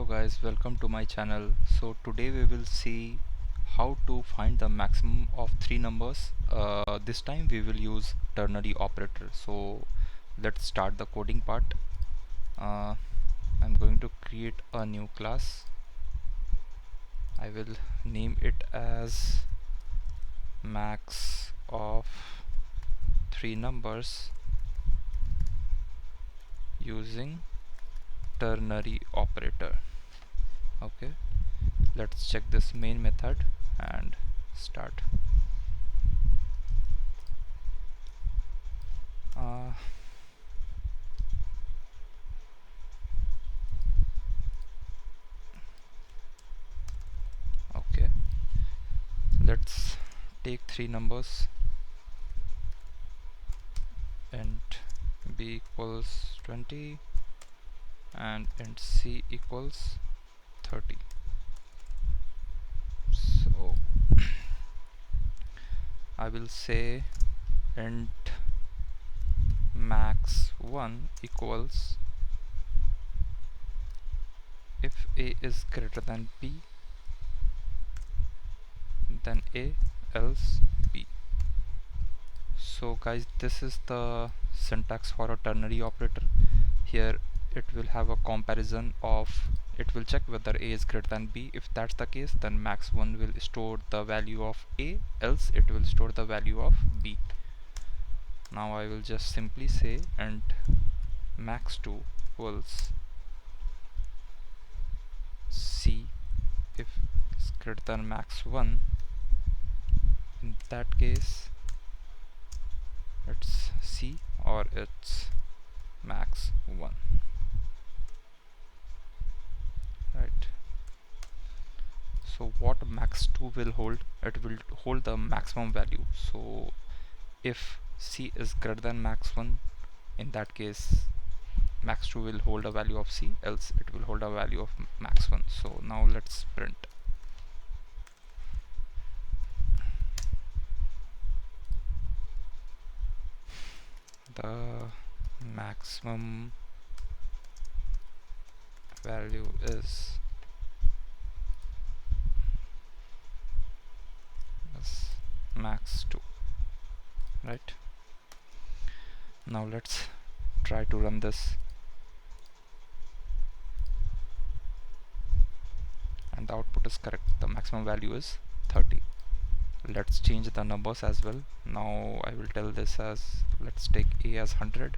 guys, welcome to my channel. So today we will see how to find the maximum of three numbers. This time we will use ternary operator. So let's start the coding part. I'm going to create a new class. I will name it as max of three numbers using ternary operator. Okay, let's check this main method and start. uh, okay, let's take three numbers. Int b equals 20 and int c equals 30. So I will say int max 1 equals if a is greater than b, then a, else b. So guys, this is the syntax for a ternary operator. Here it will have a comparison of, it will check whether a is greater than b. If that's the case, then max1 will store the value of a, else it will store the value of b. Now I will just simply say int max2 equals c if it's greater than max1. In that case it's c or it's max1, right? So what max2 will hold, it will hold the maximum value. So if c is greater than max1, in that case max2 will hold a value of c, else it will hold a value of max1. So now let's print. The maximum value is max2, right? Now let's try to run this, and the output is correct. The maximum value is 30. Let's change the numbers as well. Now I will tell this as, let's take a as 100,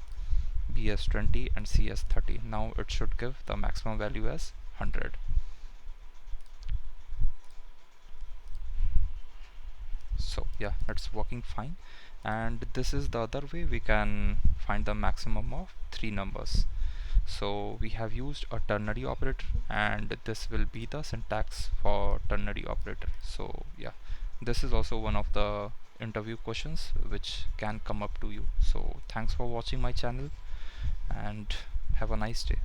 b as 20 and c as 30. Now it should give the maximum value as 100. So yeah, it's working fine. And this is the other way we can find the maximum of three numbers. So we have used a ternary operator, and this will be the syntax for ternary operator. So yeah, this is also one of the interview questions which can come up to you. So thanks for watching my channel and have a nice day.